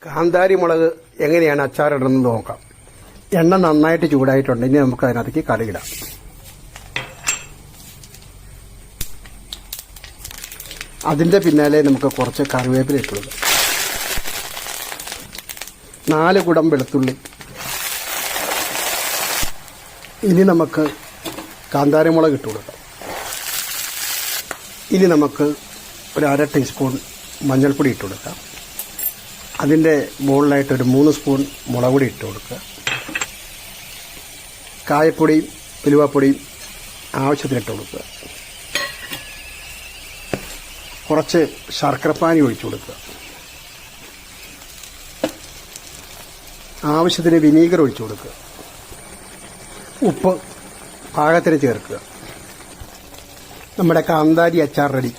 കാന്താരി മുളക് എങ്ങനെയാണ് അച്ചാറിടുന്നത് നോക്കാം. എണ്ണ നന്നായിട്ട് ചൂടായിട്ടുണ്ട്. ഇനി നമുക്ക് അതിനകത്തേക്ക് കടുകിടാം. അതിന്റെ പിന്നാലെ നമുക്ക് കുറച്ച് കറിവേപ്പില ഇട്ട് കൊടുക്കാം. 4 കുടം വെളുത്തുള്ളി. ഇനി നമുക്ക് കാന്താരി മുളക് ഇട്ട് കൊടുക്കാം. ഇനി നമുക്ക് ഒരു 1/2 ടീസ്പൂൺ മഞ്ഞൾപ്പൊടി ഇട്ട് കൊടുക്കാം. അതിൻ്റെ മുകളിലായിട്ട് ഒരു 3 സ്പൂൺ മുളക് പൊടി ഇട്ട് കൊടുക്കുക. കായപ്പൊടിയും ഉലുവപ്പൊടിയും ആവശ്യത്തിനിട്ട് കൊടുക്കുക. കുറച്ച് ശർക്കരപ്പാനി ഒഴിച്ചു കൊടുക്കുക. ആവശ്യത്തിന് വിനീഗർ ഒഴിച്ചു കൊടുക്കുക. ഉപ്പ് പാകത്തിന് ചേർക്കുക. നമ്മുടെ കാന്താരി അച്ചാർ റെഡി.